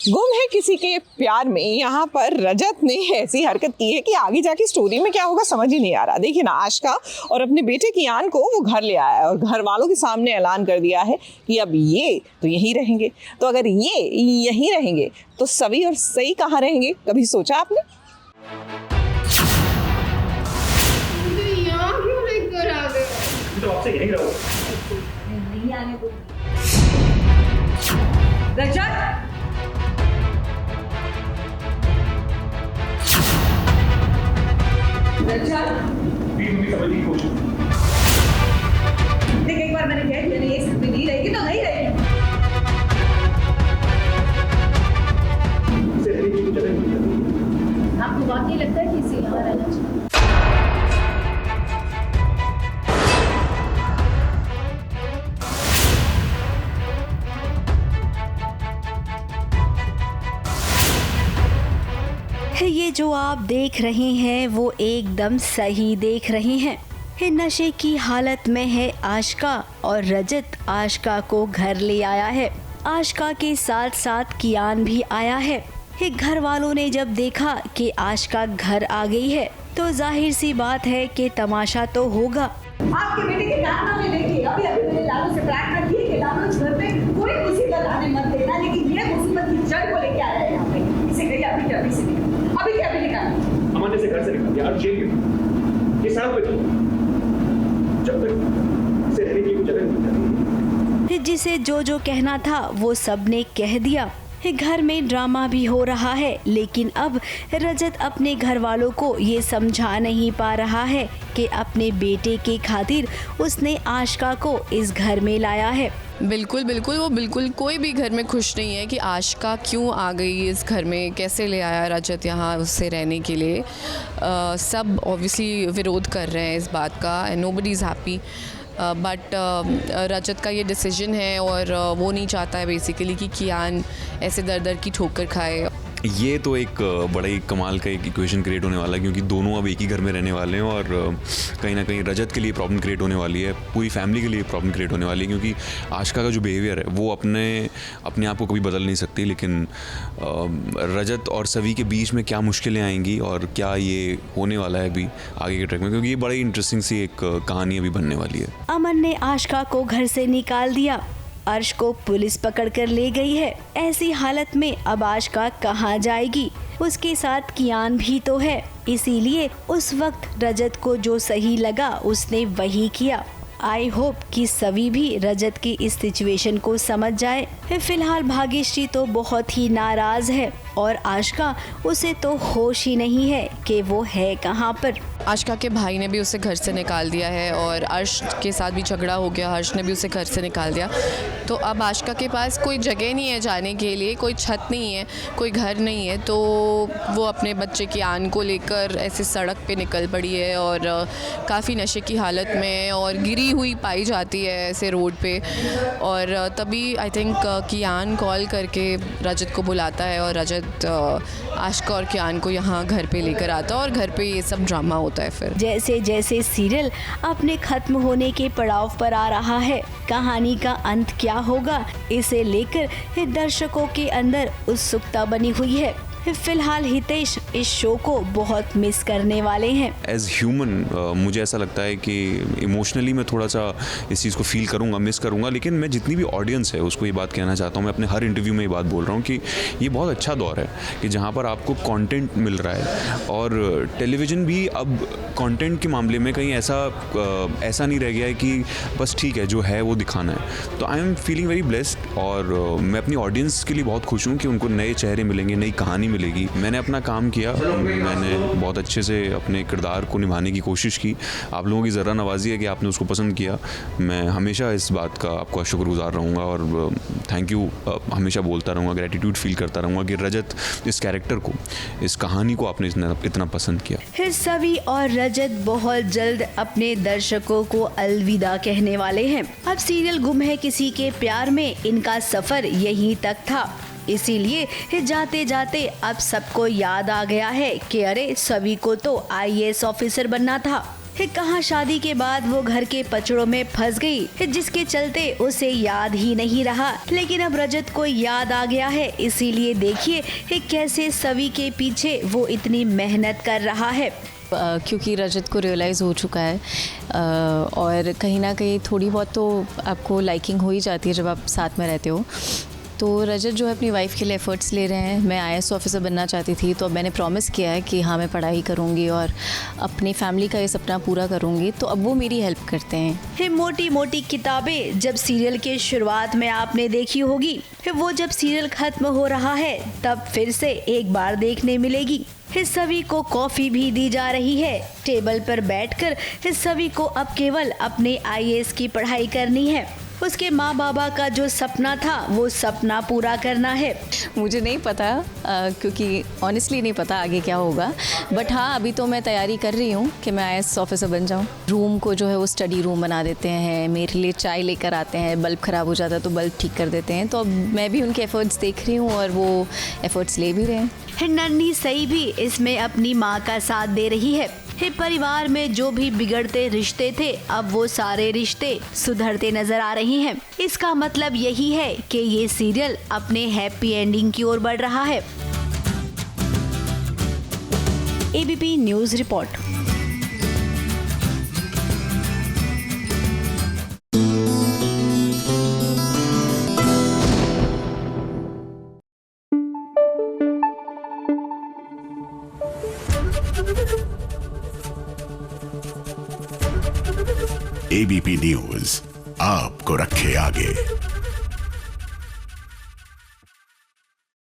गुम है किसी के प्यार में यहाँ पर रजत ने ऐसी हरकत की है कि आगे जाके स्टोरी में क्या होगा समझ ही नहीं आ रहा। देखिए ना, आशिका और अपने बेटे कियान को वो घर ले आया है और घर वालों के सामने ऐलान कर दिया है कि अब ये तो यहीं रहेंगे। तो अगर ये यहीं रहेंगे तो सवी और सई कहाँ रहेंगे? कभी सोचा आपने? यहाँ क्यों लेकर आ गए? तो आपसे यहीं रहो। नहीं आने दो। रजत, प्लीज मम्मी समझने की कोशिश। देख, एक बार मैंने कह दिया ये सब में नहीं रहेगी तो नहीं रहेगी। इसे रहने की जगह नहीं मिलती। आपको वाकई लगता है कि इसे यहाँ रहना चाहिए? ये जो आप देख रहे हैं वो एकदम सही देख रहे हैं। ये नशे की हालत में है आशिका और रजत आशिका को घर ले आया है। आशिका के साथ साथ कियान भी आया है। ये घर वालों ने जब देखा कि आशिका घर आ गई है तो जाहिर सी बात है कि तमाशा तो होगा। आपके बेटे के नाम में देखिए, अभी मैंने लालू से प्रार्थना की कि लालू इस घर पे कोई मुसीबत आने मत देना, लेकिन ये मुसीबत की जड़ को लेके आया है यहाँ पे। इसे कहिए अभी क्या से निकाल, अभी क्या भी निकाल। अमन ने इसे घर से निकाल दिया और जेल में ये साल पे जब तक इसे रहने की जगह नहीं मिलती। जिसे जो कहना था वो सबने कह दिया। घर में ड्रामा भी हो रहा है, लेकिन अब रजत अपने घर वालों को ये समझा नहीं पा रहा है कि अपने बेटे के खातिर उसने आशिका को इस घर में लाया है। बिल्कुल बिल्कुल, वो बिल्कुल कोई भी घर में खुश नहीं है कि आशिका क्यों आ गई इस घर में, कैसे ले आया रजत यहाँ उससे रहने के लिए। सब ऑब्वियसली विरोध कर रहे हैं इस बात का and nobody is happy. But Rajat का ये डिसीजन है और वो नहीं चाहता है बेसिकली कि कियान ऐसे दर दर की ठोकर खाए। ये तो एक बड़ा ही कमाल का एक इक्वेशन क्रिएट होने वाला है, क्योंकि दोनों अब एक ही घर में रहने वाले हैं और कहीं ना कहीं रजत के लिए प्रॉब्लम क्रिएट होने वाली है, पूरी फैमिली के लिए प्रॉब्लम क्रिएट होने वाली है। क्योंकि आशिका का जो बिहेवियर है वो अपने आप को कभी बदल नहीं सकती, लेकिन रजत और सवी के बीच में क्या मुश्किलें आएंगी और क्या ये होने वाला है अभी आगे के ट्रैक में, क्योंकि ये बड़ा ही इंटरेस्टिंग सी एक कहानी अभी बनने वाली है। अमन ने आशिका को घर से निकाल दिया, अर्श को पुलिस पकड़कर ले गई है। ऐसी हालत में अब आशिका कहाँ जाएगी? उसके साथ कियान भी तो है, इसीलिए उस वक्त रजत को जो सही लगा उसने वही किया। आई होप कि सभी भी रजत की इस सिचुएशन को समझ जाए। फिलहाल भाग्यश्री तो बहुत ही नाराज है और आशिका उसे तो होश ही नहीं है कि वो है कहाँ पर। आशिका के भाई ने भी उसे घर से निकाल दिया है और अर्श के साथ भी झगड़ा हो गया, हर्ष ने भी उसे घर से निकाल दिया। तो अब आशिका के पास कोई जगह नहीं है जाने के लिए, कोई छत नहीं है, कोई घर नहीं है, तो वो अपने बच्चे कियान को लेकर ऐसे सड़क पे निकल पड़ी है और काफ़ी नशे की हालत में और गिरी हुई पाई जाती है ऐसे रोड पे। और तभी आई थिंक कियान कॉल करके रजत को बुलाता है और रजत आशिका और कियान को यहाँ घर पे लेकर आता है और घर पे ये सब ड्रामा होता है। फिर जैसे जैसे सीरियल अपने खत्म होने के पड़ाव पर आ रहा है, कहानी का अंत क्या होगा इसे लेकर दर्शकों के अंदर उत्सुकता बनी हुई है। फिलहाल हितेश इस शो को बहुत मिस करने वाले हैं। एज ह्यूमन मुझे ऐसा लगता है कि इमोशनली मैं थोड़ा सा इस चीज़ को फील करूँगा, मिस करूँगा, लेकिन मैं जितनी भी ऑडियंस है उसको ये बात कहना चाहता हूँ, मैं अपने हर इंटरव्यू में ये बात बोल रहा हूँ कि ये बहुत अच्छा दौर है कि जहाँ पर आपको कंटेंट मिल रहा है और टेलीविज़न भी अब कंटेंट के मामले में कहीं ऐसा नहीं रह गया है कि बस ठीक है जो है वो दिखाना है। तो I am feeling very blessed और मैं अपनी ऑडियंस के लिए बहुत खुश हूँ कि उनको नए चेहरे मिलेंगे, नई कहानी मिलेगी। मैंने अपना काम किया, मैंने बहुत अच्छे से अपने किरदार को निभाने की कोशिश की। आप लोगों की ज़रा नवाजी है कि आपने उसको पसंद किया। मैं हमेशा इस बात का आपका शुक्रगुजार रहूँगा और थैंक यू हमेशा बोलता रहूँगा, ग्रेटिट्यूड फील करता रहूँगा कि रजत इस कैरेक्टर को, इस कहानी को आपने इतना पसंद किया। फिर सवी और रजत बहुत जल्द अपने दर्शकों को अलविदा कहने वाले हैं। अब सीरियल गुम है किसी के प्यार में इनका सफर यहीं तक था, इसीलिए जाते जाते अब सबको याद आ गया है कि अरे सभी को तो IAS ऑफिसर बनना था। कहाँ शादी के बाद वो घर के पचड़ों में फंस गई, जिसके चलते उसे याद ही नहीं रहा। लेकिन अब रजत को याद आ गया है, इसीलिए देखिए कैसे सवी के पीछे वो इतनी मेहनत कर रहा है। क्योंकि रजत को रियलाइज़ हो चुका है और कहीं ना कहीं थोड़ी बहुत तो आपको लाइकिंग हो ही जाती है जब आप साथ में रहते हो। तो रजत जो है अपनी वाइफ के लिए एफ़र्ट्स ले रहे हैं। मैं IAS ऑफिसर बनना चाहती थी, तो अब मैंने प्रॉमिस किया है कि हाँ मैं पढ़ाई करूँगी और अपनी फैमिली का ये सपना पूरा करूँगी, तो अब वो मेरी हेल्प करते हैं। मोटी मोटी किताबें जब सीरियल के शुरुआत में आपने देखी होगी, वो जब सीरियल खत्म हो रहा है तब फिर से एक बार देखने मिलेगी। सभी को कॉफी भी दी जा रही है। टेबल पर बैठकर सभी को अब केवल अपने IAS की पढ़ाई करनी है। उसके माँ बाबा का जो सपना था वो सपना पूरा करना है। मुझे नहीं पता क्योंकि ऑनेस्टली नहीं पता आगे क्या होगा, बट हाँ अभी तो मैं तैयारी कर रही हूँ कि मैं IAS ऑफिसर बन जाऊँ। रूम को जो है वो स्टडी रूम बना देते हैं, मेरे लिए चाय लेकर आते हैं, बल्ब ख़राब हो जाता है तो बल्ब ठीक कर देते हैं। तो अब मैं भी उनके एफ़र्ट्स देख रही हूँ और वो एफ़र्ट्स ले भी रहे हैं। नन्ही सई भी इसमें अपनी माँ का साथ दे रही है। परिवार में जो भी बिगड़ते रिश्ते थे, अब वो सारे रिश्ते सुधरते नजर आ रहे हैं। इसका मतलब यही है कि ये सीरियल अपने हैप्पी एंडिंग की ओर बढ़ रहा है। ABP news report. ABP news आपको रखे आगे।